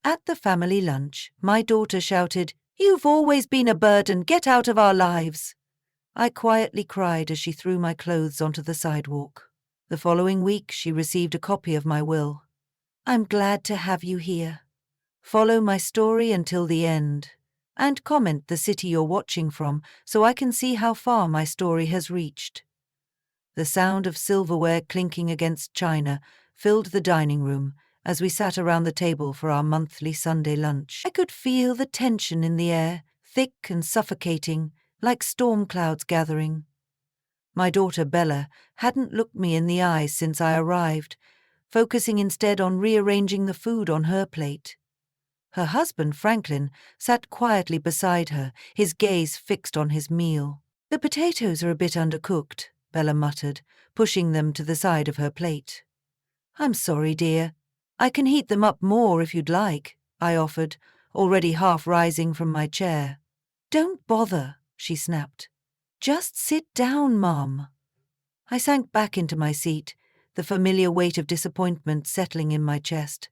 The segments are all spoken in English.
At the family lunch, my daughter shouted, "You've always been a burden, get out of our lives." I quietly cried as she threw my clothes onto the sidewalk. The following week, she received a copy of my will. "I'm glad to have you here. Follow my story until the end. And comment the city you're watching from so I can see how far my story has reached." The sound of silverware clinking against china filled the dining room as we sat around the table for our monthly Sunday lunch. I could feel the tension in the air, thick and suffocating, like storm clouds gathering. My daughter Bella hadn't looked me in the eyes since I arrived, focusing instead on rearranging the food on her plate. Her husband, Franklin, sat quietly beside her, his gaze fixed on his meal. "The potatoes are a bit undercooked," Bella muttered, pushing them to the side of her plate. "I'm sorry, dear. I can heat them up more if you'd like," I offered, already half rising from my chair. "Don't bother," she snapped. "Just sit down, Mom." I sank back into my seat, the familiar weight of disappointment settling in my chest.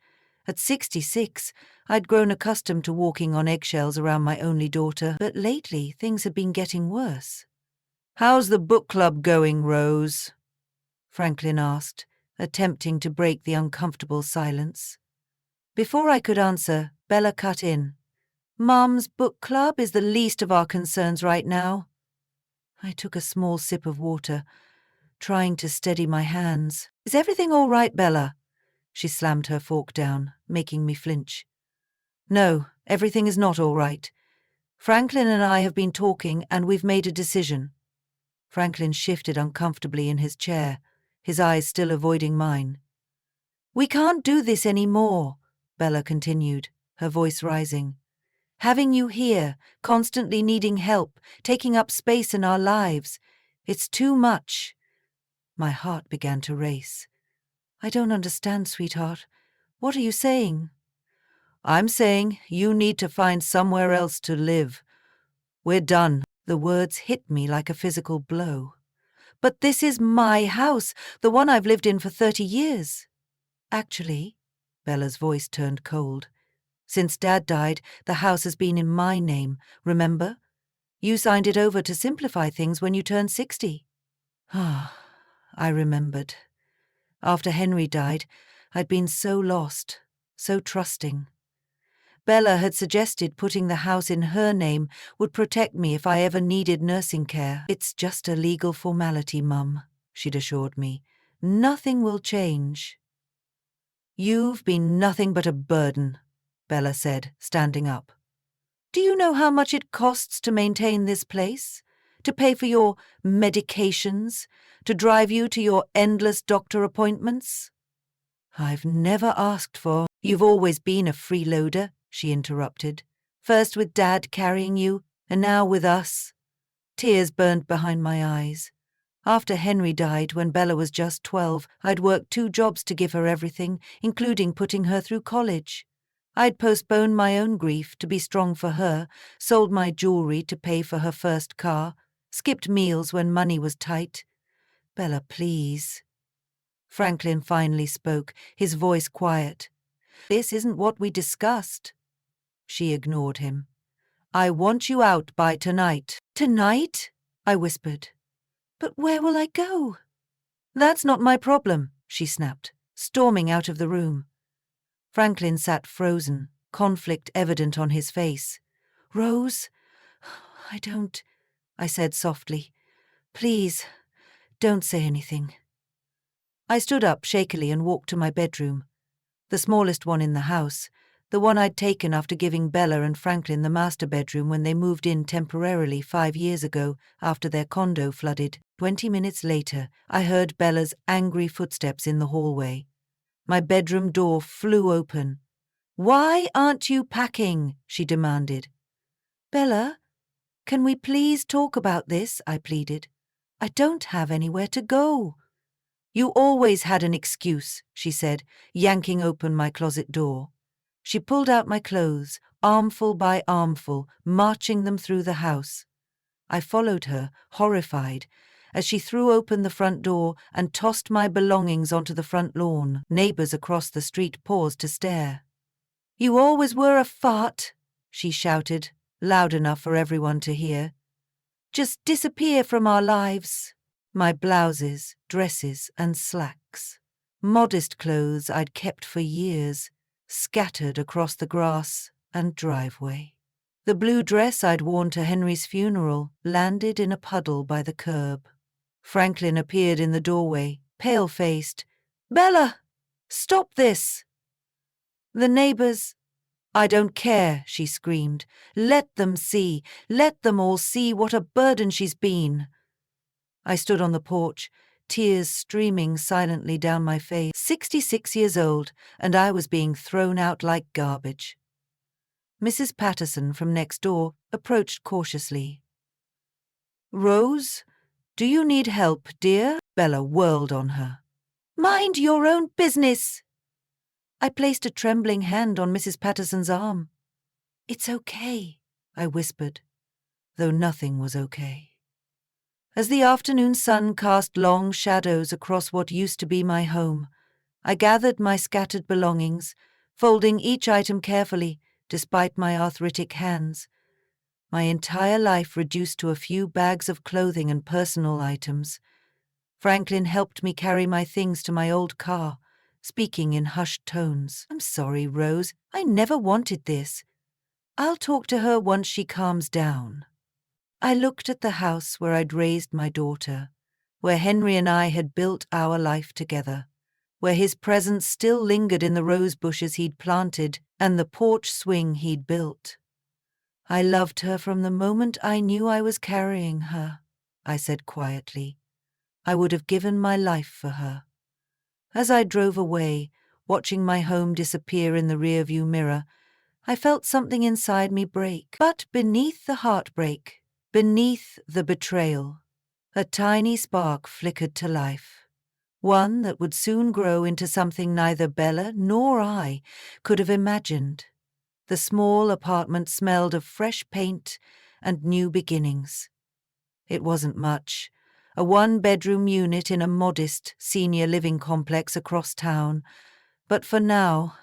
At 66, I'd grown accustomed to walking on eggshells around my only daughter, but lately things had been getting worse. "How's the book club going, Rose?" Franklin asked, attempting to break the uncomfortable silence. Before I could answer, Bella cut in. "Mum's book club is the least of our concerns right now." I took a small sip of water, trying to steady my hands. "Is everything all right, Bella?" She slammed her fork down, making me flinch. "No, everything is not all right. Franklin and I have been talking and we've made a decision." Franklin shifted uncomfortably in his chair, his eyes still avoiding mine. "We can't do this anymore," Bella continued, her voice rising. "Having you here, constantly needing help, taking up space in our lives, it's too much." My heart began to race. "I don't understand, sweetheart. What are you saying?" "I'm saying you need to find somewhere else to live. We're done." The words hit me like a physical blow. "But this is my house, the one I've lived in for 30 years. "Actually," Bella's voice turned cold, "since Dad died, the house has been in my name, remember? You signed it over to simplify things when you turned 60. Ah, I remembered. After Henry died, I'd been so lost, so trusting. Bella had suggested putting the house in her name would protect me if I ever needed nursing care. "It's just a legal formality, Mum," she'd assured me. "Nothing will change." "You've been nothing but a burden," Bella said, standing up. "Do you know how much it costs to maintain this place? To pay for your medications? To drive you to your endless doctor appointments?" "I've never asked for—" "You've always been a freeloader," she interrupted. "First with Dad carrying you, and now with us." Tears burned behind my eyes. After Henry died, when Bella was just 12, I'd worked 2 jobs to give her everything, including putting her through college. I'd postponed my own grief to be strong for her, sold my jewelry to pay for her first car, skipped meals when money was tight. "Bella, please." Franklin finally spoke, his voice quiet. "This isn't what we discussed." She ignored him. "I want you out by tonight." "Tonight?" I whispered. "But where will I go?" "That's not my problem," she snapped, storming out of the room. Franklin sat frozen, conflict evident on his face. "Rose, I don't—" I said softly. "Please, don't say anything." I stood up shakily and walked to my bedroom, the smallest one in the house, the one I'd taken after giving Bella and Franklin the master bedroom when they moved in temporarily 5 years ago after their condo flooded. 20 minutes later, I heard Bella's angry footsteps in the hallway. My bedroom door flew open. "Why aren't you packing?" she demanded. "Bella, can we please talk about this?" I pleaded. "I don't have anywhere to go." "You always had an excuse," she said, yanking open my closet door. She pulled out my clothes, armful by armful, marching them through the house. I followed her, horrified, as she threw open the front door and tossed my belongings onto the front lawn. Neighbors across the street paused to stare. You always were a fart, she shouted, loud enough for everyone to hear. Just disappear from our lives. My blouses, dresses, and slacks, modest clothes I'd kept for years, scattered across the grass and driveway. The blue dress I'd worn to Henry's funeral landed in a puddle by the curb. Franklin appeared in the doorway, pale-faced. "Bella! Stop this!" The neighbors— "I don't care," she screamed. "Let them see. Let them all see what a burden she's been." I stood on the porch, tears streaming silently down my face. 66 years old, and I was being thrown out like garbage. Mrs. Patterson from next door approached cautiously. "Rose, do you need help, dear?" Bella whirled on her. "Mind your own business!" I placed a trembling hand on Mrs. Patterson's arm. "It's okay," I whispered, though nothing was okay. As the afternoon sun cast long shadows across what used to be my home, I gathered my scattered belongings, folding each item carefully, despite my arthritic hands. My entire life reduced to a few bags of clothing and personal items. Franklin helped me carry my things to my old car, speaking in hushed tones. "I'm sorry, Rose. I never wanted this. I'll talk to her once she calms down." I looked at the house where I'd raised my daughter, where Henry and I had built our life together, where his presence still lingered in the rose bushes he'd planted and the porch swing he'd built. "I loved her from the moment I knew I was carrying her," I said quietly. "I would have given my life for her." As I drove away, watching my home disappear in the rearview mirror, I felt something inside me break. But beneath the heartbreak, beneath the betrayal, a tiny spark flickered to life, one that would soon grow into something neither Bella nor I could have imagined. The small apartment smelled of fresh paint and new beginnings. It wasn't much, a one-bedroom unit in a modest senior living complex across town, but for now,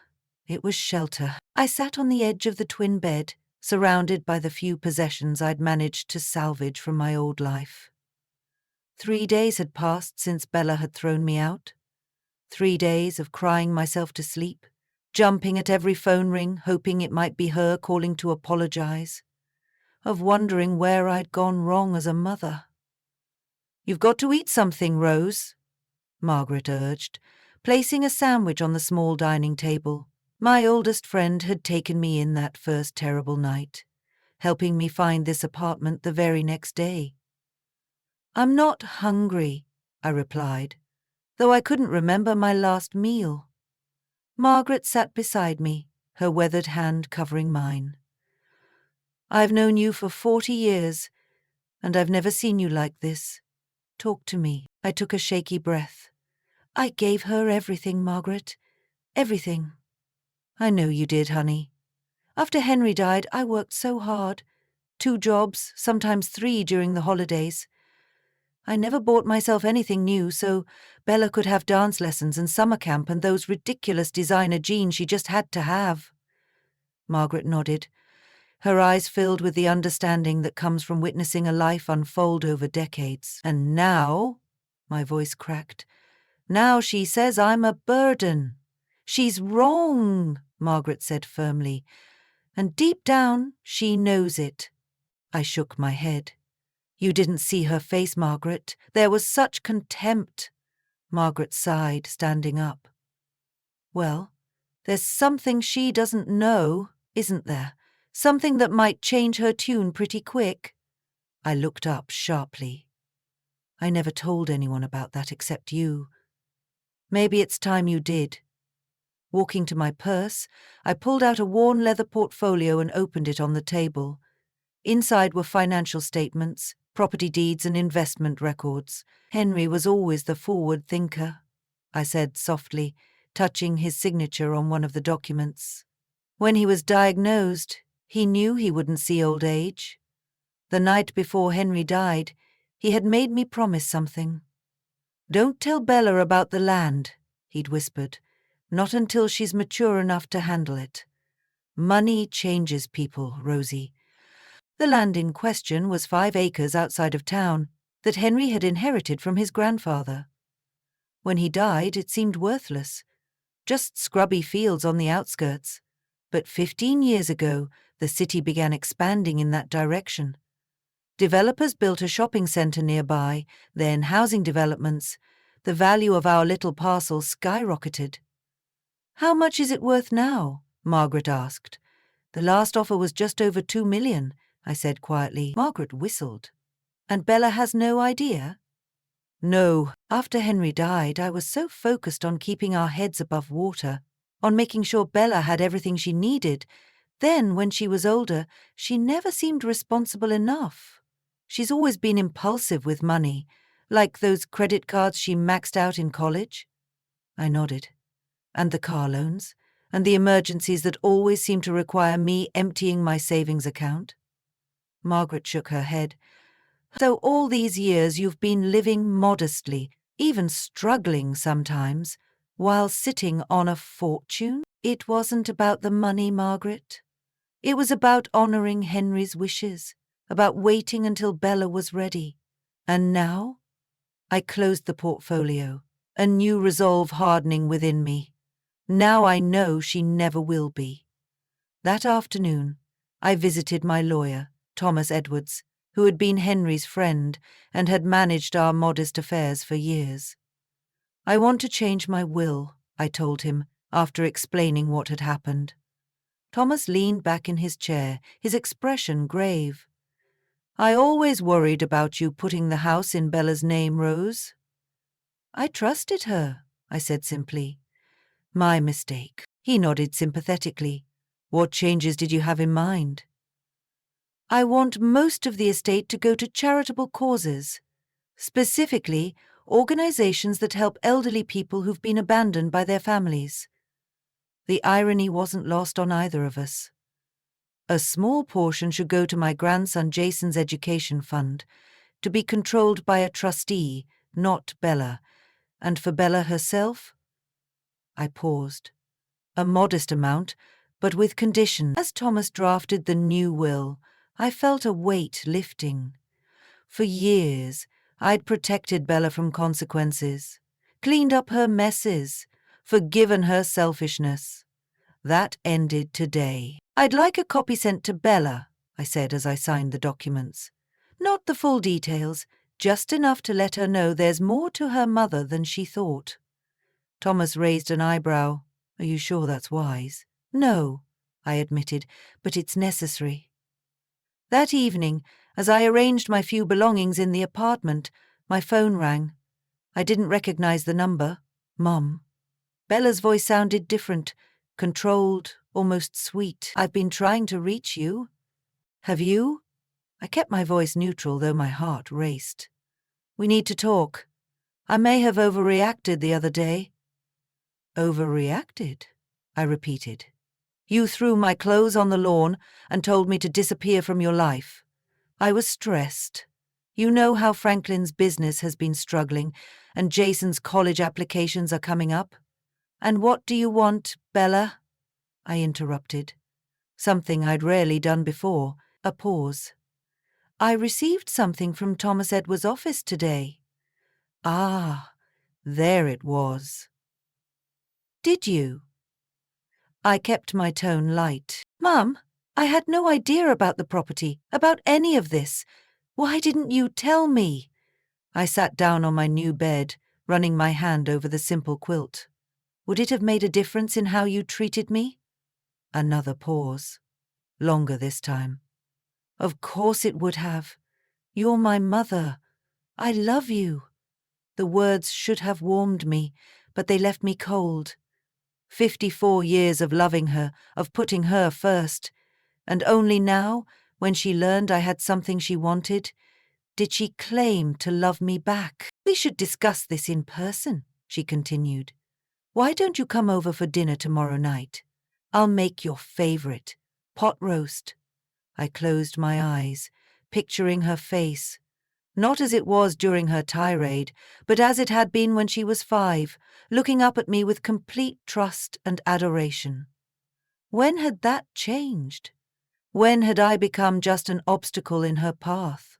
it was shelter. I sat on the edge of the twin bed, surrounded by the few possessions I'd managed to salvage from my old life. 3 days had passed since Bella had thrown me out. 3 days of crying myself to sleep, jumping at every phone ring, hoping it might be her calling to apologize, of wondering where I'd gone wrong as a mother. "You've got to eat something, Rose," Margaret urged, placing a sandwich on the small dining table. My oldest friend had taken me in that first terrible night, helping me find this apartment the very next day. "I'm not hungry," I replied, though I couldn't remember my last meal. Margaret sat beside me, her weathered hand covering mine. "I've known you for 40 years, and I've never seen you like this. Talk to me." I took a shaky breath. "I gave her everything, Margaret. Everything." "I know you did, honey. After Henry died, I worked so hard. 2 jobs, sometimes 3 during the holidays. I never bought myself anything new, so Bella could have dance lessons and summer camp and those ridiculous designer jeans she just had to have." Margaret nodded, her eyes filled with the understanding that comes from witnessing a life unfold over decades. "And now," my voice cracked, "now she says I'm a burden." "She's wrong," Margaret said firmly, "and deep down she knows it." I shook my head. "You didn't see her face, Margaret. There was such contempt." Margaret sighed, standing up. "Well, there's something she doesn't know, isn't there? Something that might change her tune pretty quick." I looked up sharply. "I never told anyone about that except you. Maybe it's time you did." Walking to my purse, I pulled out a worn leather portfolio and opened it on the table. Inside were financial statements, property deeds and investment records. "Henry was always the forward thinker," I said softly, touching his signature on one of the documents. "When he was diagnosed, he knew he wouldn't see old age. The night before Henry died, he had made me promise something. 'Don't tell Bella about the land,' he'd whispered, 'not until she's mature enough to handle it. Money changes people, Rosie. The land in question was 5 acres outside of town that Henry had inherited from his grandfather. When he died, it seemed worthless, just scrubby fields on the outskirts. But 15 years ago, the city began expanding in that direction. Developers built a shopping center nearby, then housing developments. The value of our little parcel skyrocketed. "How much is it worth now?" Margaret asked. "The last offer was just over 2 million, I said quietly. Margaret whistled. "And Bella has no idea?" "No. After Henry died, I was so focused on keeping our heads above water, on making sure Bella had everything she needed. Then, when she was older, she never seemed responsible enough. She's always been impulsive with money, like those credit cards she maxed out in college." I nodded. "And the car loans, and the emergencies that always seem to require me emptying my savings account." Margaret shook her head. "So all these years you've been living modestly, even struggling sometimes, while sitting on a fortune? It wasn't about the money, Margaret. It was about honoring Henry's wishes, about waiting until Bella was ready. And now?" I closed the portfolio, a new resolve hardening within me. Now I know she never will be. That afternoon, I visited my lawyer, Thomas Edwards, who had been Henry's friend and had managed our modest affairs for years. "I want to change my will," I told him, after explaining what had happened. Thomas leaned back in his chair, his expression grave. "I always worried about you putting the house in Bella's name, Rose." "I trusted her," I said simply. "My mistake." He nodded sympathetically. "What changes did you have in mind?" "I want most of the estate to go to charitable causes, specifically organizations that help elderly people who've been abandoned by their families." The irony wasn't lost on either of us. "A small portion should go to my grandson Jason's education fund, to be controlled by a trustee, not Bella. And for Bella herself?" I paused. "A modest amount, but with conditions." As Thomas drafted the new will, I felt a weight lifting. For years, I'd protected Bella from consequences, cleaned up her messes, forgiven her selfishness. That ended today. "I'd like a copy sent to Bella," I said as I signed the documents. "Not the full details, just enough to let her know there's more to her mother than she thought." Thomas raised an eyebrow. "Are you sure that's wise?" "No," I admitted, "but it's necessary." That evening, as I arranged my few belongings in the apartment, my phone rang. I didn't recognize the number. Mum. Bella's voice sounded different, controlled, almost sweet. "I've been trying to reach you." "Have you?" I kept my voice neutral, though my heart raced. "We need to talk. I may have overreacted the other day." "Overreacted?" I repeated. "You threw my clothes on the lawn and told me to disappear from your life. I was stressed. You know how Franklin's business has been struggling, and Jason's college applications are coming up. And what do you want, Bella?" I interrupted. Something I'd rarely done before, a pause. "I received something from Thomas Edwards' office today." Ah, there it was. "Did you?" I kept my tone light. "Mum, I had no idea about the property, about any of this. Why didn't you tell me?" I sat down on my new bed, running my hand over the simple quilt. "Would it have made a difference in how you treated me?" Another pause. Longer this time. "Of course it would have. You're my mother. I love you." The words should have warmed me, but they left me cold. 54 years of loving her, of putting her first. And only now, when she learned I had something she wanted, did she claim to love me back. "We should discuss this in person," she continued. "Why don't you come over for dinner tomorrow night? I'll make your favorite, pot roast." I closed my eyes, picturing her face, not as it was during her tirade, but as it had been when she was 5, looking up at me with complete trust and adoration. When had that changed? When had I become just an obstacle in her path?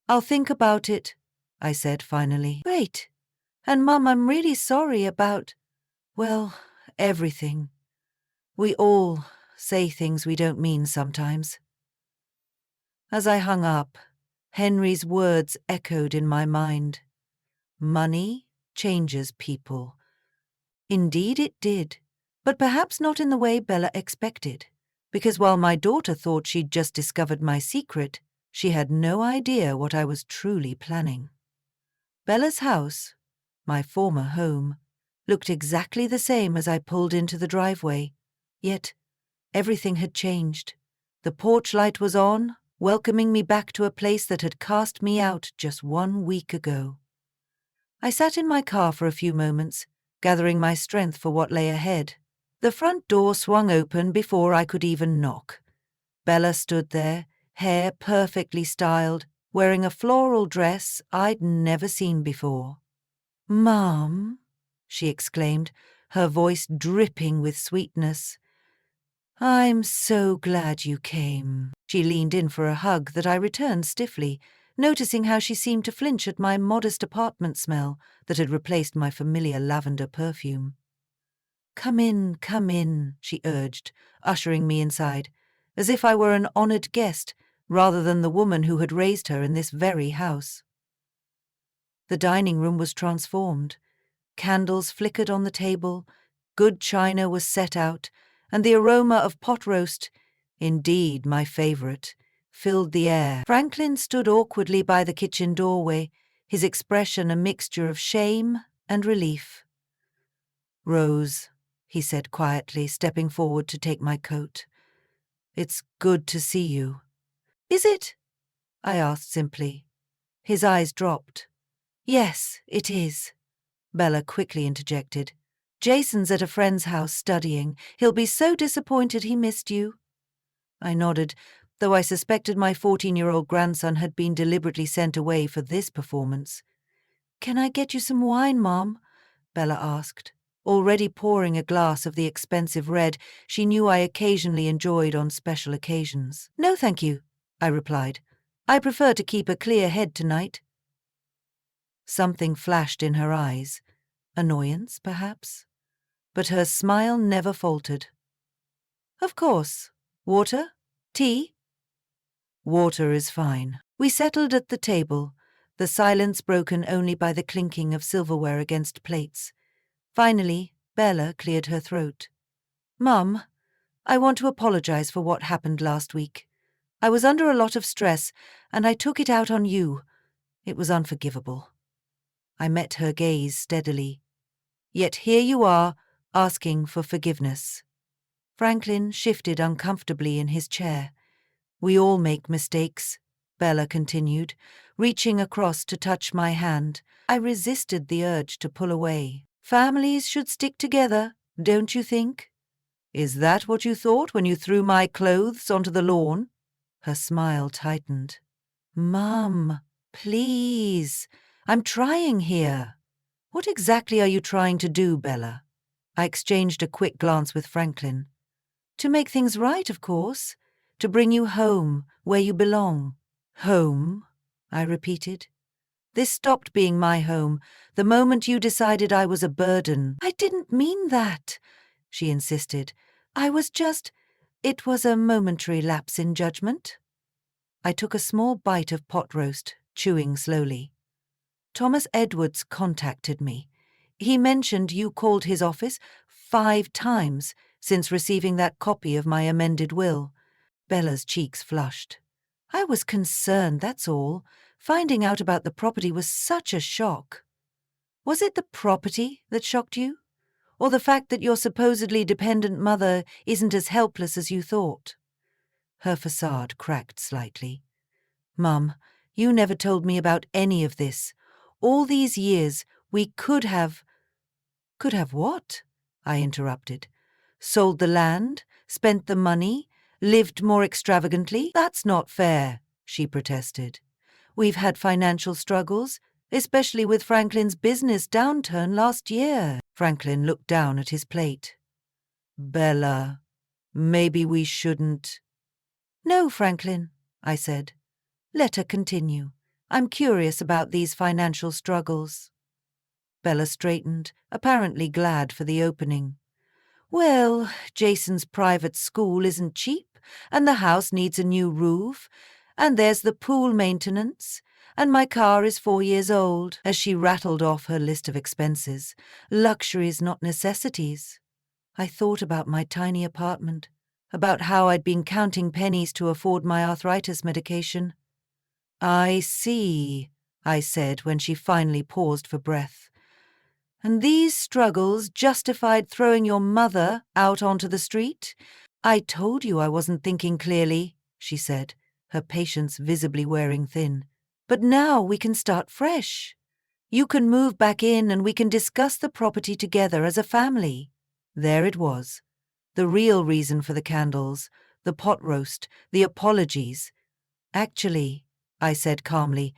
"I'll think about it," I said finally. "Wait. And Mum, I'm really sorry about, well, everything. We all say things we don't mean sometimes." As I hung up, Henry's words echoed in my mind. Money changes people. Indeed it did, but perhaps not in the way Bella expected, because while my daughter thought she'd just discovered my secret, she had no idea what I was truly planning. Bella's house, my former home, looked exactly the same as I pulled into the driveway, yet everything had changed. The porch light was on, welcoming me back to a place that had cast me out just 1 week ago. I sat in my car for a few moments, gathering my strength for what lay ahead. The front door swung open before I could even knock. Bella stood there, hair perfectly styled, wearing a floral dress I'd never seen before. "Mom," she exclaimed, her voice dripping with sweetness. "I'm so glad you came." She leaned in for a hug that I returned stiffly, noticing how she seemed to flinch at my modest apartment smell that had replaced my familiar lavender perfume. Come in," she urged, ushering me inside, as if I were an honored guest rather than the woman who had raised her in this very house. The dining room was transformed. Candles flickered on the table, good china was set out, and the aroma of pot roast, indeed my favorite, filled the air. Franklin stood awkwardly by the kitchen doorway, his expression a mixture of shame and relief. "Rose," he said quietly, stepping forward to take my coat. "It's good to see you." "Is it?" I asked simply. His eyes dropped. "Yes, it is," Bella quickly interjected. "Jason's at a friend's house studying. He'll be so disappointed he missed you." I nodded, though I suspected my 14-year-old grandson had been deliberately sent away for this performance. "Can I get you some wine, Mom?" Bella asked, already pouring a glass of the expensive red she knew I occasionally enjoyed on special occasions. "No, thank you," I replied. "I prefer to keep a clear head tonight." Something flashed in her eyes. Annoyance, perhaps? But her smile never faltered. "Of course. Water? Tea?" "Water is fine." We settled at the table, the silence broken only by the clinking of silverware against plates. Finally, Bella cleared her throat. "Mum, I want to apologize for what happened last week. I was under a lot of stress, and I took it out on you. It was unforgivable." I met her gaze steadily. "Yet here you are, asking for forgiveness." Franklin shifted uncomfortably in his chair. "We all make mistakes," Bella continued, reaching across to touch my hand. I resisted the urge to pull away. "Families should stick together, don't you think?" "Is that what you thought when you threw my clothes onto the lawn?" Her smile tightened. "Mum, please. I'm trying here." "What exactly are you trying to do, Bella?" I exchanged a quick glance with Franklin. "To make things right, of course. To bring you home, where you belong." "Home?" I repeated. "This stopped being my home the moment you decided I was a burden." "I didn't mean that," she insisted. It was a momentary lapse in judgment." I took a small bite of pot roast, chewing slowly. "Thomas Edwards contacted me. He mentioned you called his office 5 times since receiving that copy of my amended will." Bella's cheeks flushed. "I was concerned, that's all. Finding out about the property was such a shock." "Was it the property that shocked you? Or the fact that your supposedly dependent mother isn't as helpless as you thought?" Her facade cracked slightly. "Mum, you never told me about any of this. All these years, we could have—" "Could have what?" I interrupted. "Sold the land, spent the money, lived more extravagantly?" "That's not fair," she protested. "We've had financial struggles, especially with Franklin's business downturn last year." Franklin looked down at his plate. "Bella." Maybe we shouldn't. No, Franklin, I said. Let her continue. I'm curious about these financial struggles. Bella straightened, apparently glad for the opening. Well, Jason's private school isn't cheap, and the house needs a new roof, and there's the pool maintenance, and my car is 4 years old, as she rattled off her list of expenses. Luxuries, not necessities. I thought about my tiny apartment, about how I'd been counting pennies to afford my arthritis medication. I see, I said when she finally paused for breath. And these struggles justified throwing your mother out onto the street? I told you I wasn't thinking clearly, she said, her patience visibly wearing thin. But now we can start fresh. You can move back in and we can discuss the property together as a family. There it was. The real reason for the candles, the pot roast, the apologies. Actually, I said calmly,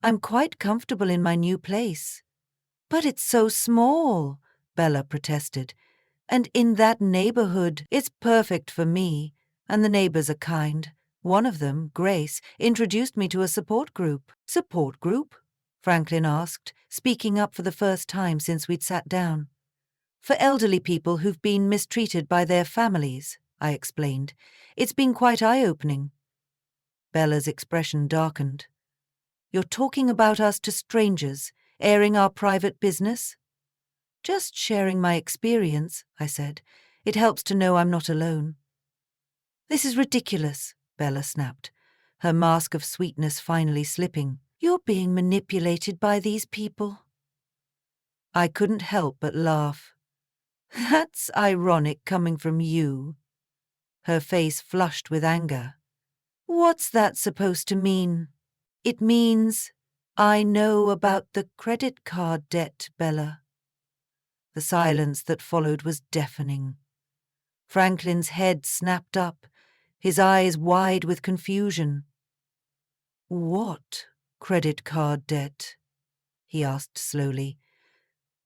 I'm quite comfortable in my new place. But it's so small, Bella protested. And in that neighborhood, it's perfect for me. And the neighbors are kind. One of them, Grace, introduced me to a support group. Support group? Franklin asked, speaking up for the first time since we'd sat down. For elderly people who've been mistreated by their families, I explained. It's been quite eye-opening. Bella's expression darkened. You're talking about us to strangers, airing our private business? Just sharing my experience, I said. It helps to know I'm not alone. This is ridiculous, Bella snapped, her mask of sweetness finally slipping. You're being manipulated by these people. I couldn't help but laugh. That's ironic coming from you. Her face flushed with anger. What's that supposed to mean? It means I know about the credit card debt, Bella. The silence that followed was deafening. Franklin's head snapped up, his eyes wide with confusion. What credit card debt? He asked slowly.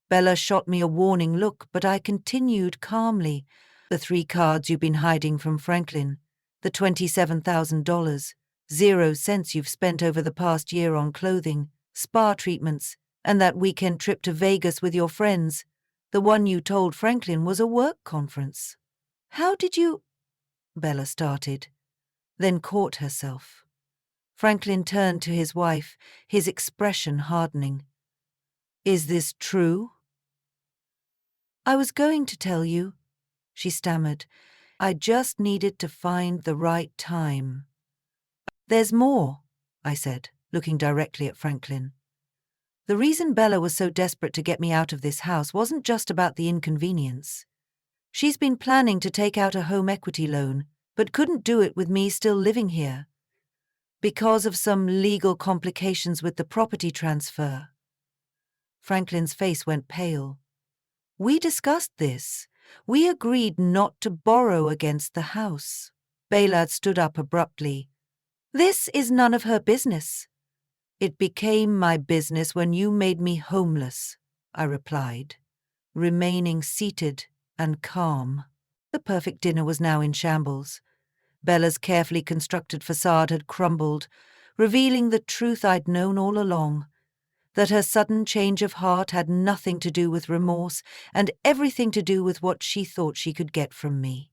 Bella shot me a warning look, but I continued calmly. The 3 cards you've been hiding from Franklin, the $27,000, 0 cents you've spent over the past year on clothing, spa treatments, and that weekend trip to Vegas with your friends. The one you told Franklin was a work conference. How did you... Bella started, then caught herself. Franklin turned to his wife, his expression hardening. Is this true? I was going to tell you, she stammered. I just needed to find the right time. There's more, I said, looking directly at Franklin. The reason Bella was so desperate to get me out of this house wasn't just about the inconvenience. She's been planning to take out a home equity loan, but couldn't do it with me still living here. Because of some legal complications with the property transfer. Franklin's face went pale. We discussed this. We agreed not to borrow against the house. Baylard stood up abruptly. This is none of her business. It became my business when you made me homeless, I replied, remaining seated and calm. The perfect dinner was now in shambles. Bella's carefully constructed facade had crumbled, revealing the truth I'd known all along, that her sudden change of heart had nothing to do with remorse and everything to do with what she thought she could get from me.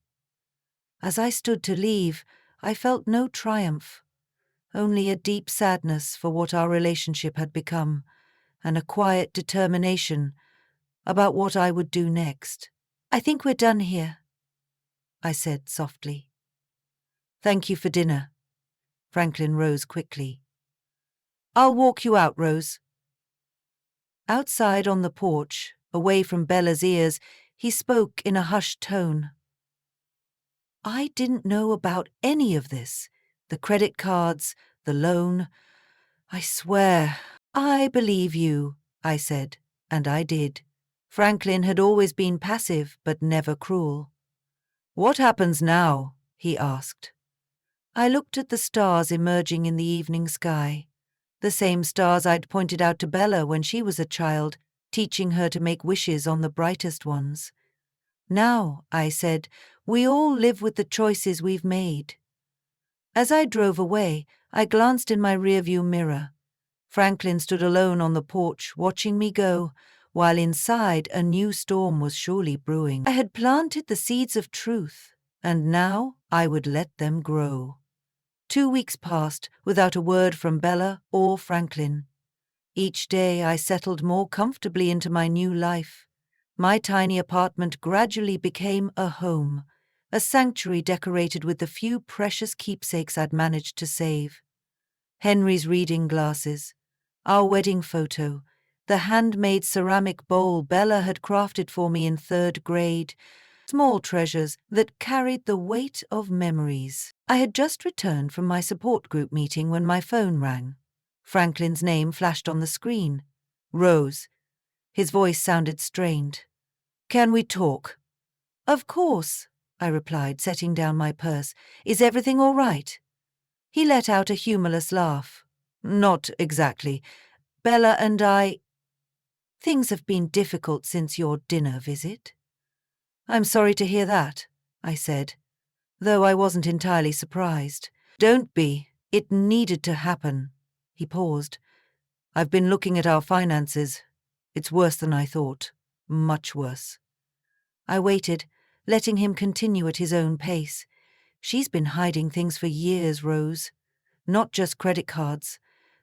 As I stood to leave, I felt no triumph, only a deep sadness for what our relationship had become, and a quiet determination about what I would do next. I think we're done here, I said softly. Thank you for dinner. Franklin rose quickly. I'll walk you out, Rose. Outside on the porch, away from Bella's ears, he spoke in a hushed tone. I didn't know about any of this. The credit cards, the loan. I swear, I believe you, I said, and I did. Franklin had always been passive, but never cruel. What happens now? He asked. I looked at the stars emerging in the evening sky. The same stars I'd pointed out to Bella when she was a child, teaching her to make wishes on the brightest ones. Now, I said, We all live with the choices we've made. As I drove away, I glanced in my rearview mirror. Franklin stood alone on the porch, watching me go, while inside a new storm was surely brewing. I had planted the seeds of truth, and now I would let them grow. 2 weeks passed without a word from Bella or Franklin. Each day I settled more comfortably into my new life. My tiny apartment gradually became a home, a sanctuary decorated with the few precious keepsakes I'd managed to save. Henry's reading glasses, our wedding photo, the handmade ceramic bowl Bella had crafted for me in 3rd grade, small treasures that carried the weight of memories. I had just returned from my support group meeting when my phone rang. Franklin's name flashed on the screen. Rose. His voice sounded strained. "Can we talk?" "Of course," I replied, setting down my purse. "Is everything all right?" He let out a humorless laugh. "Not exactly. Bella and I— Things have been difficult since your dinner visit." "I'm sorry to hear that," I said, though I wasn't entirely surprised. "Don't be. It needed to happen." He paused. "I've been looking at our finances. It's worse than I thought. Much worse." I waited, letting him continue at his own pace. "She's been hiding things for years, Rose. Not just credit cards.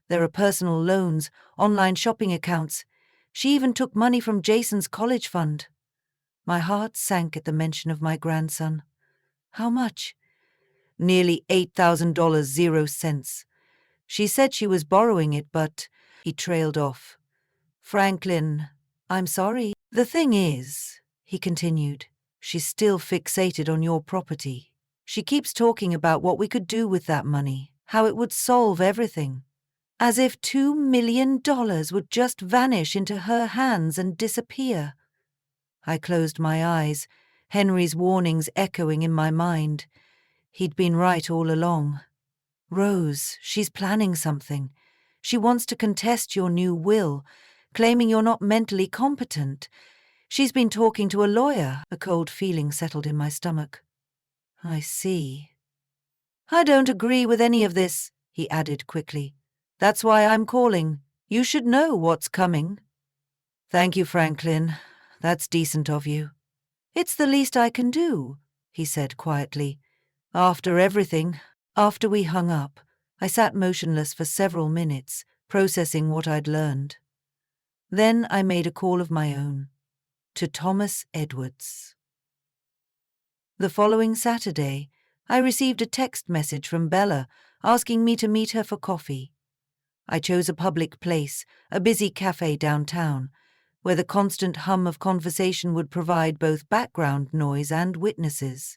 There are personal loans, online shopping accounts. She even took money from Jason's college fund." My heart sank at the mention of my grandson. "How much?" "Nearly $8,000, 0 cents. She said she was borrowing it, but—" He trailed off. "Franklin, I'm sorry. The thing is," he continued, "she's still fixated on your property. She keeps talking about what we could do with that money, how it would solve everything. As if $2 million would just vanish into her hands and disappear." I closed my eyes, Henry's warnings echoing in my mind. He'd been right all along. "Rose, she's planning something. She wants to contest your new will, claiming you're not mentally competent. She's been talking to a lawyer." A cold feeling settled in my stomach. "I see." "I don't agree with any of this," he added quickly. "That's why I'm calling. You should know what's coming." "Thank you, Franklin. That's decent of you." "It's the least I can do," he said quietly. "After everything." After we hung up, I sat motionless for several minutes, processing what I'd learned. Then I made a call of my own, to Thomas Edwards. The following Saturday, I received a text message from Bella asking me to meet her for coffee. I chose a public place, a busy cafe downtown, where the constant hum of conversation would provide both background noise and witnesses.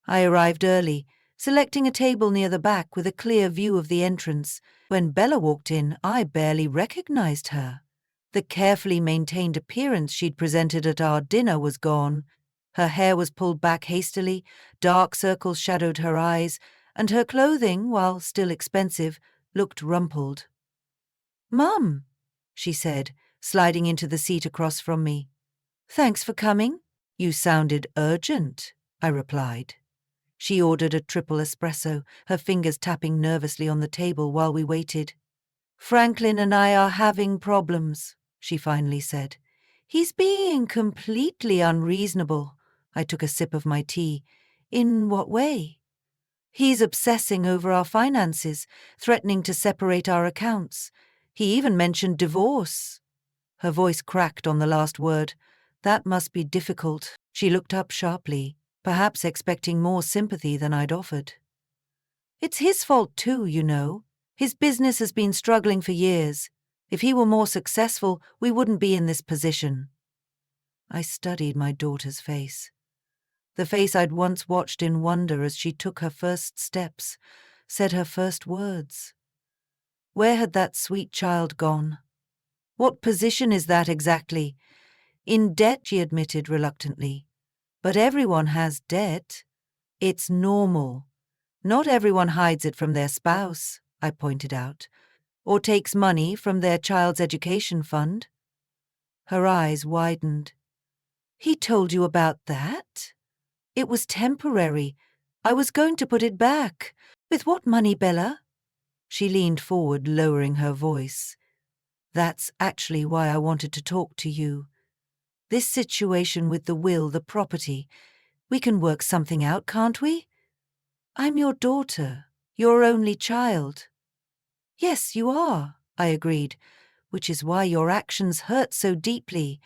I arrived early, selecting a table near the back with a clear view of the entrance. When Bella walked in, I barely recognized her. The carefully maintained appearance she'd presented at our dinner was gone. Her hair was pulled back hastily, dark circles shadowed her eyes, and her clothing, while still expensive, looked rumpled. "Mum," she said, sliding into the seat across from me. "Thanks for coming." "You sounded urgent," I replied. She ordered a triple espresso, her fingers tapping nervously on the table while we waited. "Franklin and I are having problems," she finally said. "He's being completely unreasonable." I took a sip of my tea. "In what way?" "He's obsessing over our finances, threatening to separate our accounts. He even mentioned divorce." Her voice cracked on the last word. "That must be difficult." She looked up sharply, perhaps expecting more sympathy than I'd offered. "It's his fault too, you know. His business has been struggling for years. If he were more successful, we wouldn't be in this position." I studied my daughter's face. The face I'd once watched in wonder as she took her first steps, said her first words. Where had that sweet child gone? "What position is that exactly?" "In debt," she admitted reluctantly. "But everyone has debt. It's normal. Not everyone hides it from their spouse," I pointed out, "or takes money from their child's education fund." Her eyes widened. "He told you about that?" It was temporary. I was going to put it back. With what money, Bella? She leaned forward, lowering her voice. That's actually why I wanted to talk to you. This situation with the will, the property, we can work something out, can't we? I'm your daughter, your only child. Yes, you are, I agreed, which is why your actions hurt so deeply.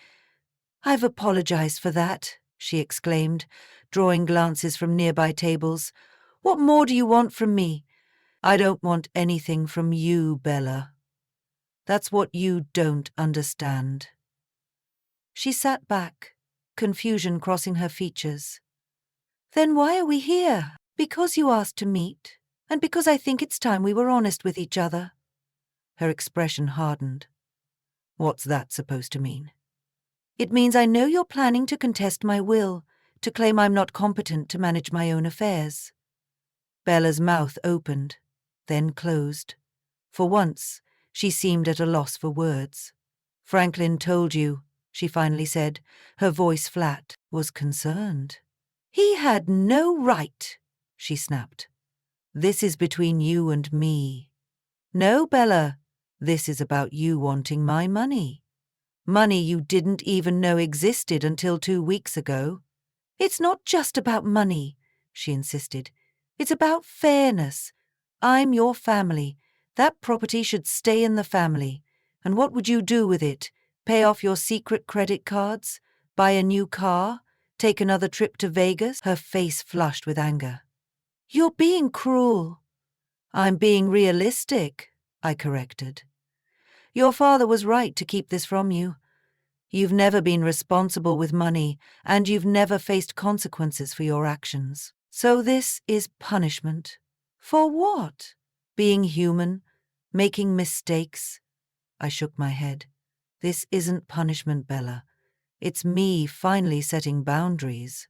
I've apologized for that, she exclaimed, drawing glances from nearby tables. What more do you want from me? I don't want anything from you, Bella. That's what you don't understand. She sat back, confusion crossing her features. Then why are we here? Because you asked to meet, and because I think it's time we were honest with each other. Her expression hardened. What's that supposed to mean? It means I know you're planning to contest my will, to claim I'm not competent to manage my own affairs. Bella's mouth opened, then closed. For once, she seemed at a loss for words. Franklin told you, she finally said, her voice flat, was concerned. He had no right, she snapped. This is between you and me. No, Bella, this is about you wanting my money. Money you didn't even know existed until 2 weeks ago. It's not just about money, she insisted. It's about fairness. I'm your family. That property should stay in the family. And what would you do with it? Pay off your secret credit cards? Buy a new car? Take another trip to Vegas? Her face flushed with anger. You're being cruel. I'm being realistic, I corrected. Your father was right to keep this from you. You've never been responsible with money, and you've never faced consequences for your actions. So this is punishment. For what? Being human? Making mistakes? I shook my head. This isn't punishment, Bella. It's me finally setting boundaries.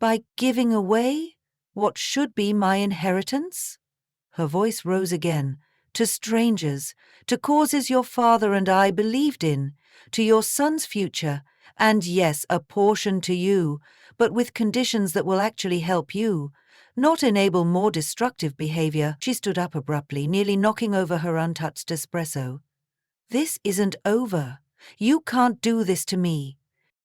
By giving away what should be my inheritance? Her voice rose again. To strangers, to causes your father and I believed in, to your son's future, and yes, a portion to you, but with conditions that will actually help you, not enable more destructive behavior. She stood up abruptly, nearly knocking over her untouched espresso. This isn't over. You can't do this to me.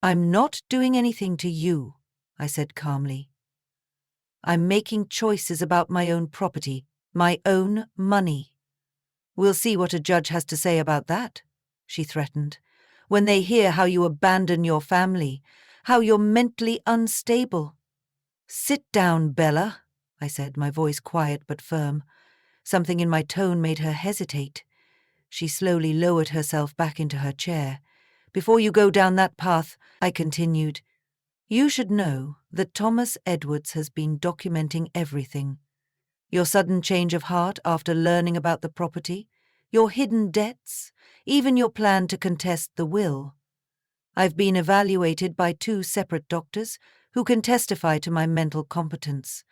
I'm not doing anything to you, I said calmly. I'm making choices about my own property, my own money. We'll see what a judge has to say about that, she threatened. When they hear how you abandon your family, how you're mentally unstable. Sit down, Bella, I said, my voice quiet but firm. Something in my tone made her hesitate. She slowly lowered herself back into her chair. Before you go down that path, I continued, you should know that Thomas Edwards has been documenting everything. Your sudden change of heart after learning about the property, your hidden debts, even your plan to contest the will. I've been evaluated by 2 separate doctors who can testify to my mental competence,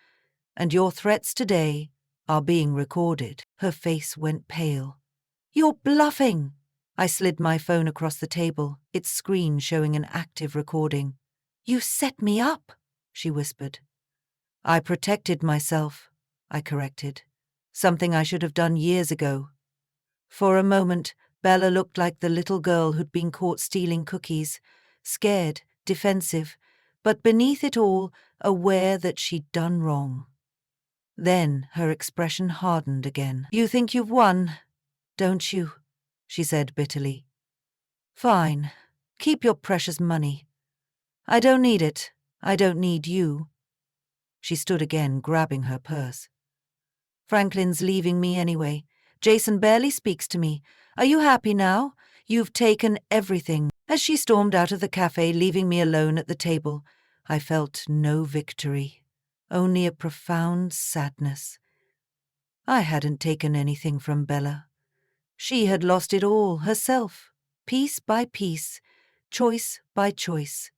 and your threats today are being recorded. Her face went pale. You're bluffing! I slid my phone across the table, its screen showing an active recording. You set me up, she whispered. I protected myself, I corrected. Something I should have done years ago. For a moment, Bella looked like the little girl who'd been caught stealing cookies, scared, defensive, but beneath it all, aware that she'd done wrong. Then her expression hardened again. You think you've won, don't you? She said bitterly. Fine. Keep your precious money. I don't need it. I don't need you. She stood again, grabbing her purse. Franklin's leaving me anyway. Jason barely speaks to me. Are you happy now? You've taken everything. As she stormed out of the cafe, leaving me alone at the table, I felt no victory, only a profound sadness. I hadn't taken anything from Bella. She had lost it all herself, piece by piece, choice by choice.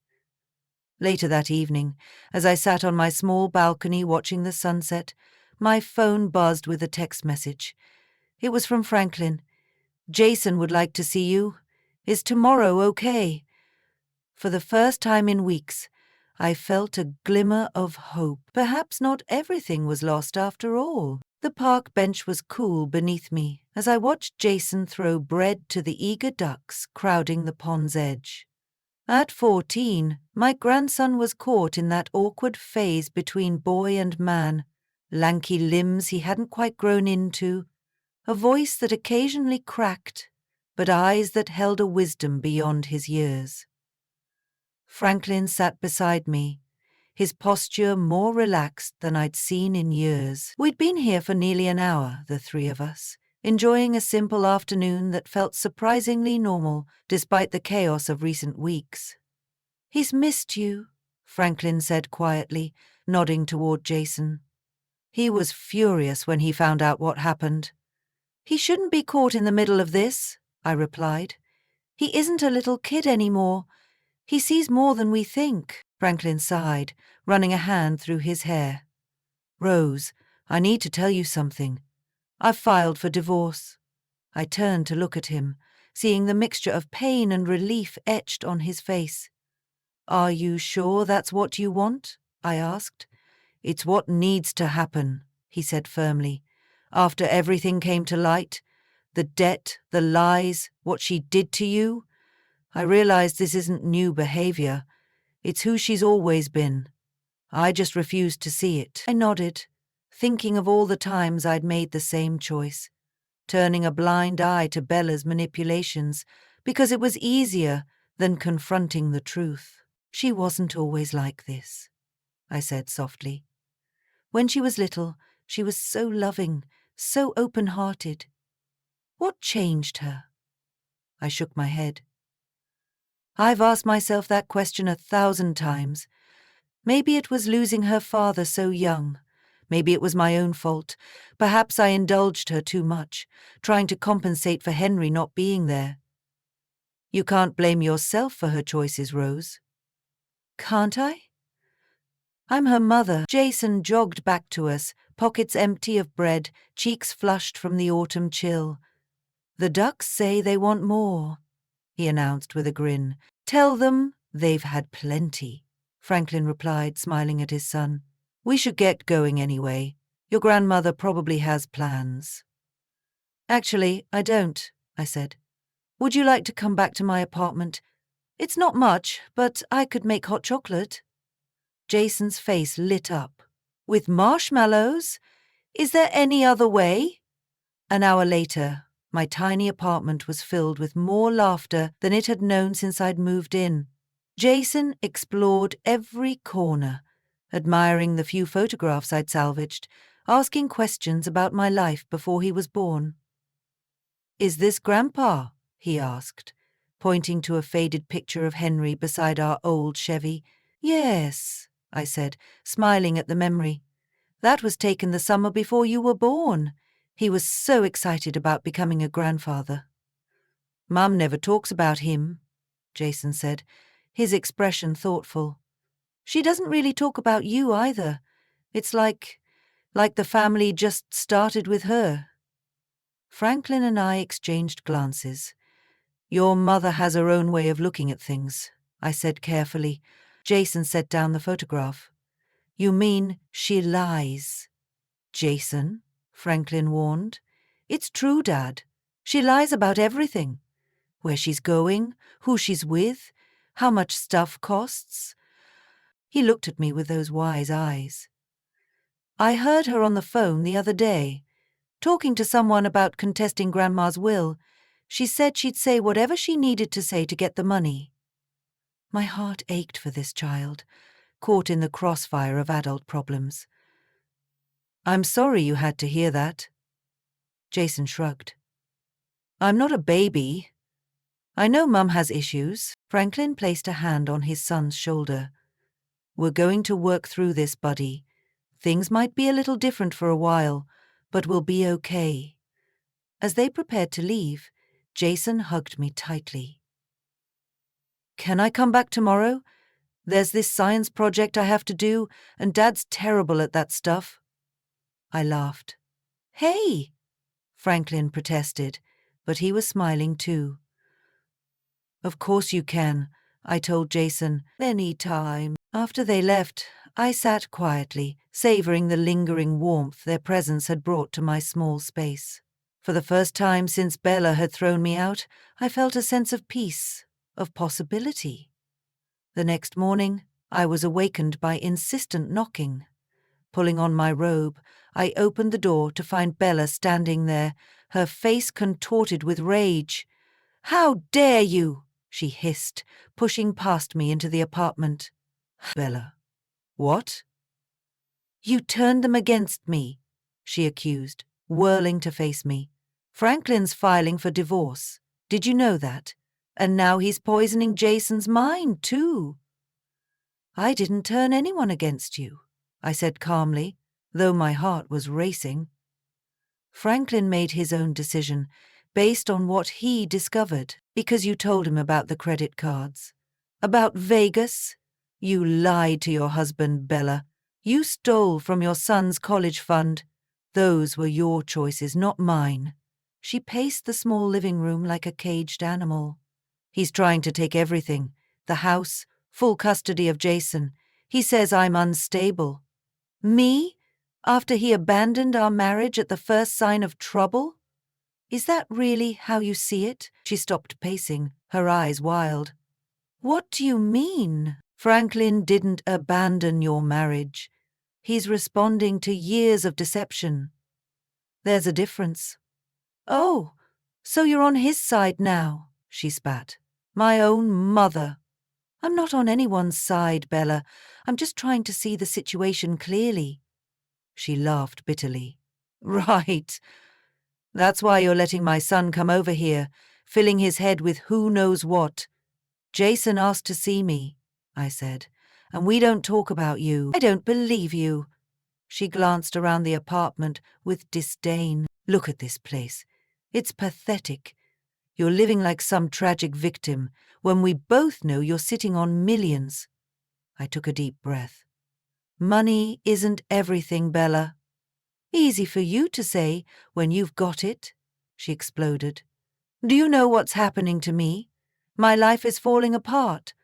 Later that evening, as I sat on my small balcony watching the sunset, my phone buzzed with a text message. It was from Franklin. Jason would like to see you. Is tomorrow okay? For the first time in weeks, I felt a glimmer of hope. Perhaps not everything was lost after all. The park bench was cool beneath me as I watched Jason throw bread to the eager ducks crowding the pond's edge. At 14, my grandson was caught in that awkward phase between boy and man, lanky limbs he hadn't quite grown into, a voice that occasionally cracked, but eyes that held a wisdom beyond his years. Franklin sat beside me, his posture more relaxed than I'd seen in years. We'd been here for nearly an hour, the three of us, enjoying a simple afternoon that felt surprisingly normal despite the chaos of recent weeks. "He's missed you," Franklin said quietly, nodding toward Jason. He was furious when he found out what happened. "He shouldn't be caught in the middle of this," I replied. "He isn't a little kid anymore. He sees more than we think." Franklin sighed, running a hand through his hair. "Rose, I need to tell you something. I've filed for divorce." I turned to look at him, seeing the mixture of pain and relief etched on his face. "Are you sure that's what you want?" I asked. "It's what needs to happen," he said firmly. "After everything came to light, the debt, the lies, what she did to you, I realized this isn't new behavior. It's who she's always been. I just refused to see it." I nodded, thinking of all the times I'd made the same choice, turning a blind eye to Bella's manipulations because it was easier than confronting the truth. "She wasn't always like this," I said softly. "When she was little, she was so loving, so open-hearted. What changed her?" I shook my head. I've asked myself that question 1,000 times. Maybe it was losing her father so young. Maybe it was my own fault. Perhaps I indulged her too much, trying to compensate for Henry not being there. "You can't blame yourself for her choices, Rose." "Can't I?" "I'm her mother." Jason jogged back to us, pockets empty of bread, cheeks flushed from the autumn chill. "The ducks say they want more," he announced with a grin. "Tell them they've had plenty," Franklin replied, smiling at his son. "We should get going anyway. Your grandmother probably has plans." "Actually, I don't," I said. "Would you like to come back to my apartment? It's not much, but I could make hot chocolate." Jason's face lit up. "With marshmallows? Is there any other way?" An hour later, my tiny apartment was filled with more laughter than it had known since I'd moved in. Jason explored every corner, admiring the few photographs I'd salvaged, asking questions about my life before he was born. "Is this Grandpa?" he asked, pointing to a faded picture of Henry beside our old Chevy. "Yes," I said, smiling at the memory. "That was taken the summer before you were born." He was so excited about becoming a grandfather. "Mum never talks about him," Jason said, his expression thoughtful. "She doesn't really talk about you either. It's like the family just started with her." Franklin and I exchanged glances. "Your mother has her own way of looking at things," I said carefully. Jason set down the photograph. "You mean she lies?" "Jason," Franklin warned. "It's true, Dad. She lies about everything. Where she's going, who she's with, how much stuff costs." He looked at me with those wise eyes. "I heard her on the phone the other day, talking to someone about contesting Grandma's will. She said she'd say whatever she needed to say to get the money." My heart ached for this child, caught in the crossfire of adult problems. "I'm sorry you had to hear that." Jason shrugged. "I'm not a baby. I know Mum has issues." Franklin placed a hand on his son's shoulder. "We're going to work through this, buddy. Things might be a little different for a while, but we'll be okay." As they prepared to leave, Jason hugged me tightly. "Can I come back tomorrow? There's this science project I have to do, and Dad's terrible at that stuff." I laughed. "Hey!" Franklin protested, but he was smiling too. "Of course you can," I told Jason. "Any time." After they left, I sat quietly, savoring the lingering warmth their presence had brought to my small space. For the first time since Bella had thrown me out, I felt a sense of peace, of possibility. The next morning, I was awakened by insistent knocking. Pulling on my robe, I opened the door to find Bella standing there, her face contorted with rage. "How dare you!" she hissed, pushing past me into the apartment. "Bella, what?" "You turned them against me," she accused, whirling to face me. "Franklin's filing for divorce. Did you know that? And now he's poisoning Jason's mind, too." "I didn't turn anyone against you," I said calmly, though my heart was racing. "Franklin made his own decision, based on what he discovered, because you told him about the credit cards. About Vegas? You lied to your husband, Bella. You stole from your son's college fund. Those were your choices, not mine." She paced the small living room like a caged animal. "He's trying to take everything. The house, full custody of Jason. He says I'm unstable." "Me? After he abandoned our marriage at the first sign of trouble? Is that really how you see it?" She stopped pacing, her eyes wild. "What do you mean? Franklin didn't abandon your marriage. He's responding to years of deception. There's a difference." "Oh, so you're on his side now," she spat. "My own mother." "I'm not on anyone's side, Bella. I'm just trying to see the situation clearly." She laughed bitterly. "Right. That's why you're letting my son come over here, filling his head with who knows what." "Jason asked to see me," I said, "and we don't talk about you." "I don't believe you." She glanced around the apartment with disdain. "Look at this place. It's pathetic. You're living like some tragic victim, when we both know you're sitting on millions." I took a deep breath. "Money isn't everything, Bella." "Easy for you to say when you've got it," she exploded. "Do you know what's happening to me? My life is falling apart.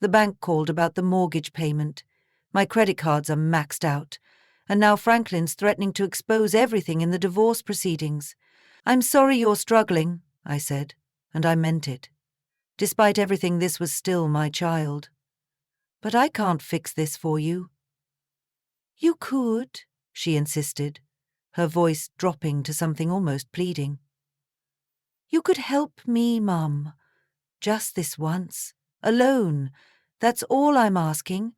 The bank called about the mortgage payment. My credit cards are maxed out. And now Franklin's threatening to expose everything in the divorce proceedings. I'm sorry you're struggling," I said, and I meant it. Despite everything, this was still my child. "But I can't fix this for you." "You could," she insisted, her voice dropping to something almost pleading. "You could help me, Mum. Just this once. Alone. That's all I'm asking.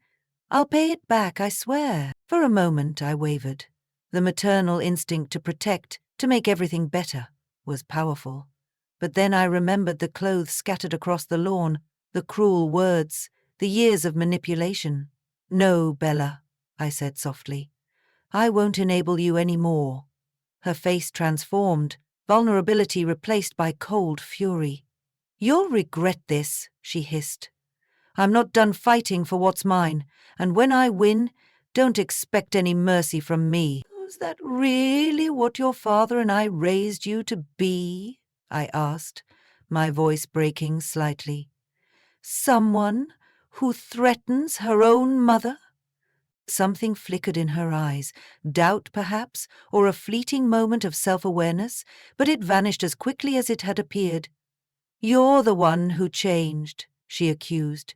I'll pay it back, I swear." For a moment I wavered. The maternal instinct to protect, to make everything better, was powerful. But then I remembered the clothes scattered across the lawn, the cruel words, the years of manipulation. "No, Bella," I said softly. "I won't enable you any more." Her face transformed, vulnerability replaced by cold fury. "You'll regret this," she hissed. "I'm not done fighting for what's mine, and when I win, don't expect any mercy from me." "Was that really what your father and I raised you to be?" I asked, my voice breaking slightly. "Someone who threatens her own mother?" Something flickered in her eyes, doubt perhaps, or a fleeting moment of self-awareness, but it vanished as quickly as it had appeared. "You're the one who changed," she accused.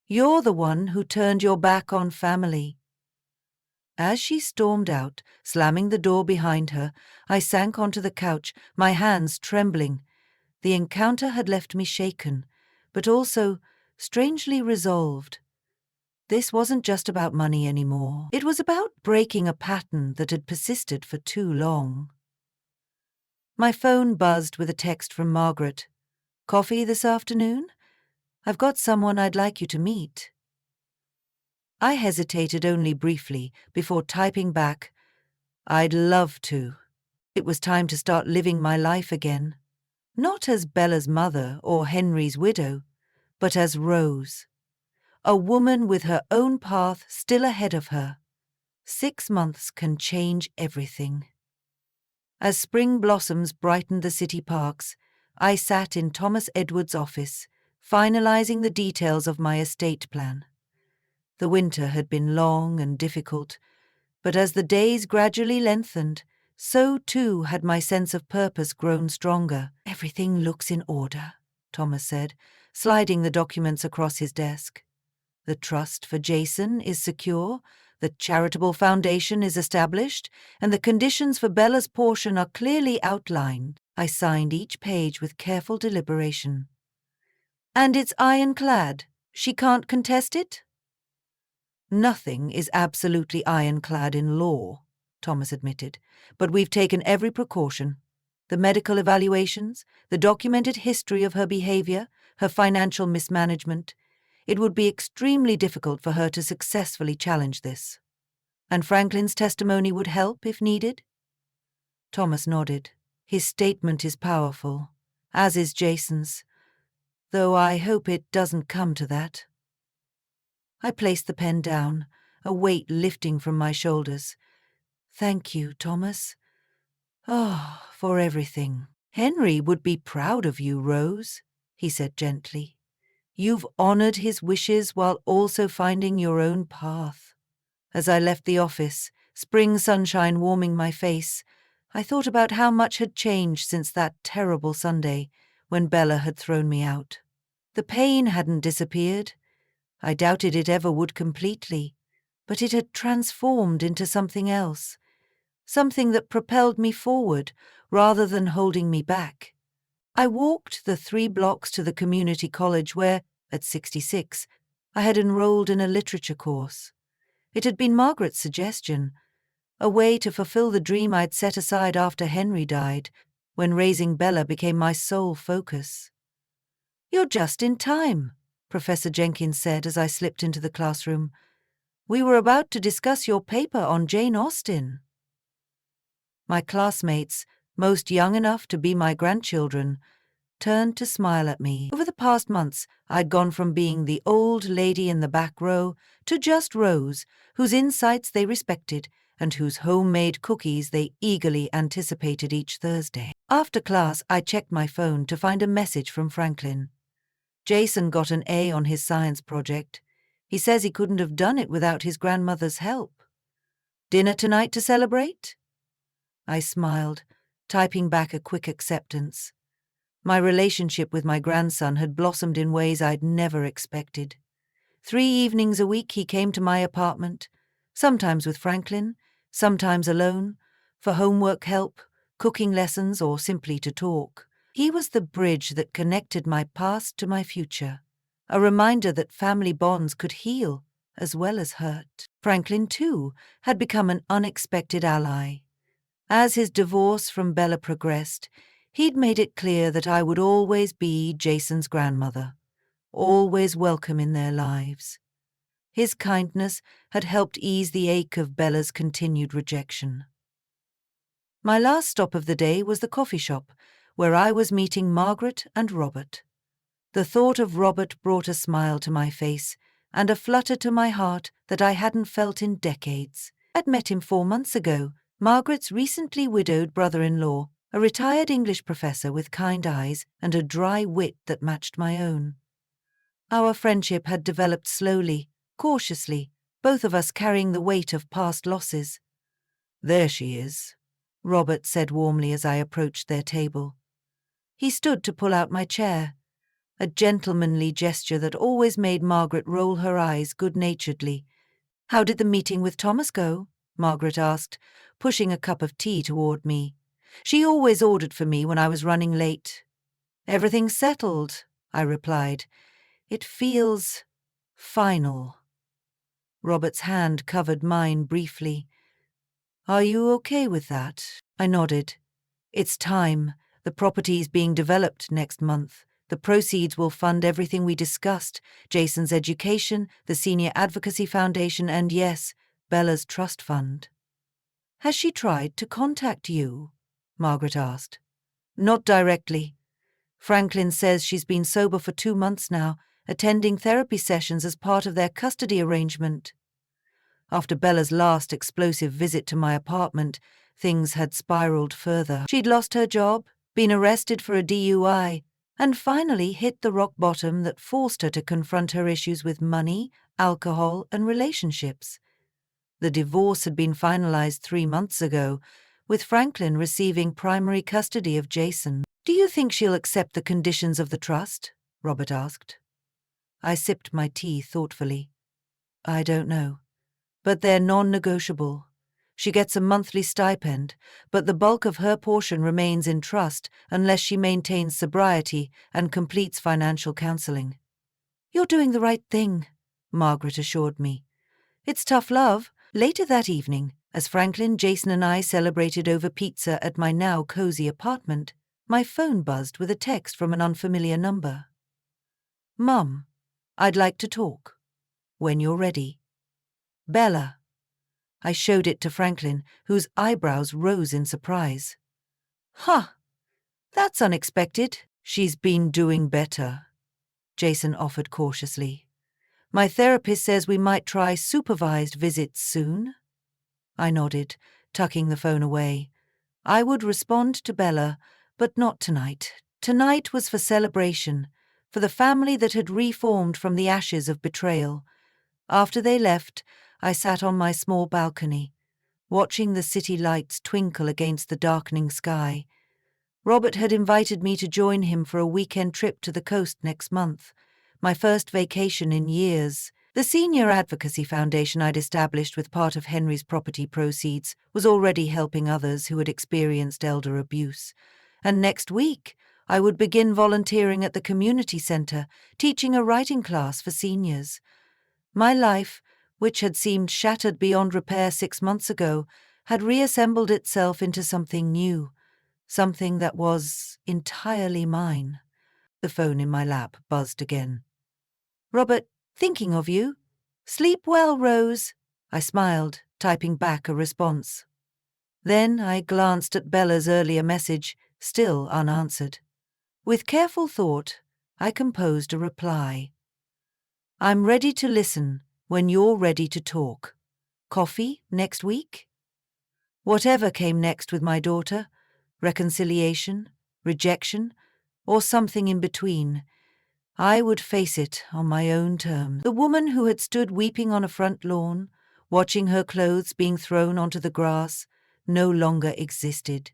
"You're the one who turned your back on family." As she stormed out, slamming the door behind her, I sank onto the couch, my hands trembling. The encounter had left me shaken, but also strangely resolved. This wasn't just about money anymore. It was about breaking a pattern that had persisted for too long. My phone buzzed with a text from Margaret. "Coffee this afternoon? I've got someone I'd like you to meet." I hesitated only briefly before typing back, "I'd love to." It was time to start living my life again. Not as Bella's mother or Henry's widow, but as Rose. A woman with her own path still ahead of her. 6 months can change everything. As spring blossoms brightened the city parks, I sat in Thomas Edwards' office, finalizing the details of my estate plan. The winter had been long and difficult, but as the days gradually lengthened, so too had my sense of purpose grown stronger. "Everything looks in order," Thomas said, sliding the documents across his desk. "The trust for Jason is secure, the charitable foundation is established, and the conditions for Bella's portion are clearly outlined." I signed each page with careful deliberation. "And it's ironclad? She can't contest it?" "Nothing is absolutely ironclad in law," Thomas admitted, "but we've taken every precaution. The medical evaluations, the documented history of her behavior, her financial mismanagement. It would be extremely difficult for her to successfully challenge this. And Franklin's testimony would help if needed?" Thomas nodded. "His statement is powerful, as is Jason's, though I hope it doesn't come to that." I placed the pen down, a weight lifting from my shoulders. "Thank you, Thomas. For everything." "Henry would be proud of you, Rose," he said gently. "You've honored his wishes while also finding your own path." As I left the office, spring sunshine warming my face, I thought about how much had changed since that terrible Sunday when Bella had thrown me out. The pain hadn't disappeared. I doubted it ever would completely, but it had transformed into something else, something that propelled me forward rather than holding me back. I walked the 3 blocks to the community college where, at 66, I had enrolled in a literature course. It had been Margaret's suggestion, a way to fulfill the dream I'd set aside after Henry died, when raising Bella became my sole focus. "You're just in time," Professor Jenkins said as I slipped into the classroom. "We were about to discuss your paper on Jane Austen." My classmates, most young enough to be my grandchildren, turned to smile at me. Over the past months, I'd gone from being the old lady in the back row to just Rose, whose insights they respected and whose homemade cookies they eagerly anticipated each Thursday. After class, I checked my phone to find a message from Franklin. Jason got an A on his science project. He says he couldn't have done it without his grandmother's help. "Dinner tonight to celebrate?" I smiled, typing back a quick acceptance. My relationship with my grandson had blossomed in ways I'd never expected. 3 evenings a week he came to my apartment, sometimes with Franklin, sometimes alone, for homework help, cooking lessons, or simply to talk. He was the bridge that connected my past to my future, a reminder that family bonds could heal as well as hurt. Franklin, too, had become an unexpected ally. As his divorce from Bella progressed, he'd made it clear that I would always be Jason's grandmother, always welcome in their lives. His kindness had helped ease the ache of Bella's continued rejection. My last stop of the day was the coffee shop, where I was meeting Margaret and Robert. The thought of Robert brought a smile to my face and a flutter to my heart that I hadn't felt in decades. I'd met him 4 months ago, Margaret's recently widowed brother-in-law, a retired English professor with kind eyes and a dry wit that matched my own. Our friendship had developed slowly, cautiously, both of us carrying the weight of past losses. "There she is," Robert said warmly as I approached their table. He stood to pull out my chair, a gentlemanly gesture that always made Margaret roll her eyes good-naturedly. "How did the meeting with Thomas go?" Margaret asked, pushing a cup of tea toward me. She always ordered for me when I was running late. "Everything's settled," I replied. "It feels final." Robert's hand covered mine briefly. "Are you okay with that?" I nodded. "It's time. The property's being developed next month. The proceeds will fund everything we discussed, Jason's education, the Senior Advocacy Foundation, and yes, Bella's trust fund." "Has she tried to contact you?" Margaret asked. "Not directly. Franklin says she's been sober for 2 months now, attending therapy sessions as part of their custody arrangement. After Bella's last explosive visit to my apartment, things had spiraled further. She'd lost her job, been arrested for a DUI, and finally hit the rock bottom that forced her to confront her issues with money, alcohol, and relationships. The divorce had been finalized 3 months ago, with Franklin receiving primary custody of Jason. "Do you think she'll accept the conditions of the trust?" Robert asked. I sipped my tea thoughtfully. "I don't know. But they're non-negotiable. She gets a monthly stipend, but the bulk of her portion remains in trust unless she maintains sobriety and completes financial counseling." "You're doing the right thing," Margaret assured me. "It's tough love." Later that evening, as Franklin, Jason, and I celebrated over pizza at my now cozy apartment, my phone buzzed with a text from an unfamiliar number. "Mum, I'd like to talk. When you're ready. Bella." I showed it to Franklin, whose eyebrows rose in surprise. "Huh, that's unexpected." "She's been doing better," Jason offered cautiously. "My therapist says we might try supervised visits soon." I nodded, tucking the phone away. I would respond to Bella, but not tonight. Tonight was for celebration, for the family that had reformed from the ashes of betrayal. After they left, I sat on my small balcony, watching the city lights twinkle against the darkening sky. Robert had invited me to join him for a weekend trip to the coast next month, my first vacation in years. The Senior Advocacy Foundation I'd established with part of Henry's property proceeds was already helping others who had experienced elder abuse. And next week, I would begin volunteering at the community center, teaching a writing class for seniors. My life, which had seemed shattered beyond repair 6 months ago, had reassembled itself into something new, something that was entirely mine. The phone in my lap buzzed again. "Robert, thinking of you. Sleep well, Rose." I smiled, typing back a response. Then I glanced at Bella's earlier message, still unanswered. With careful thought, I composed a reply. "I'm ready to listen when you're ready to talk. Coffee next week?" Whatever came next with my daughter, reconciliation, rejection, or something in between, I would face it on my own terms. The woman who had stood weeping on a front lawn, watching her clothes being thrown onto the grass, no longer existed.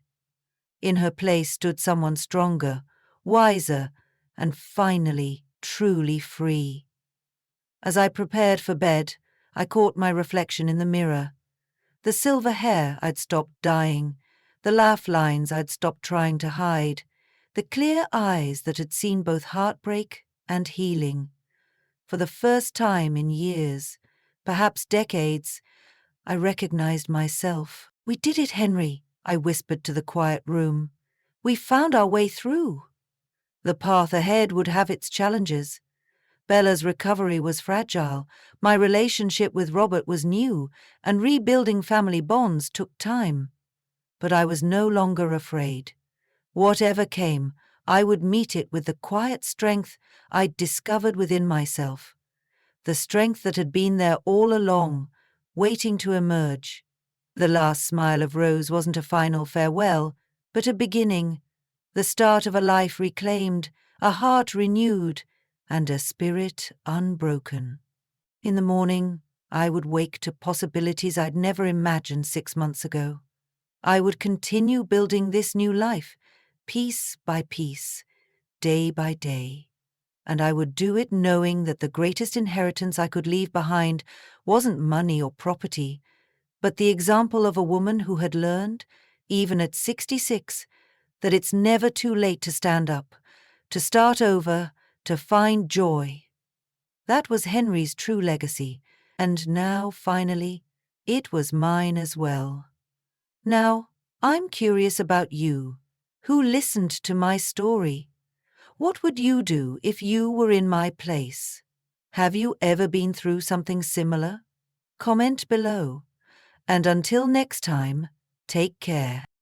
In her place stood someone stronger, wiser, and finally truly free. As I prepared for bed, I caught my reflection in the mirror. The silver hair I'd stopped dyeing, the laugh lines I'd stopped trying to hide, the clear eyes that had seen both heartbreak and healing. For the first time in years, perhaps decades, I recognized myself. "We did it, Henry," I whispered to the quiet room. "We found our way through." The path ahead would have its challenges. Bella's recovery was fragile, my relationship with Robert was new, and rebuilding family bonds took time. But I was no longer afraid. Whatever came, I would meet it with the quiet strength I'd discovered within myself. The strength that had been there all along, waiting to emerge. The last smile of Rose wasn't a final farewell, but a beginning, the start of a life reclaimed, a heart renewed, and a spirit unbroken. In the morning, I would wake to possibilities I'd never imagined 6 months ago. I would continue building this new life, piece by piece, day by day. And I would do it knowing that the greatest inheritance I could leave behind wasn't money or property, but the example of a woman who had learned, even at 66, that it's never too late to stand up, to start over, to find joy. That was Henry's true legacy, and now, finally, it was mine as well. Now, I'm curious about you, who listened to my story. What would you do if you were in my place? Have you ever been through something similar? Comment below. And until next time, take care.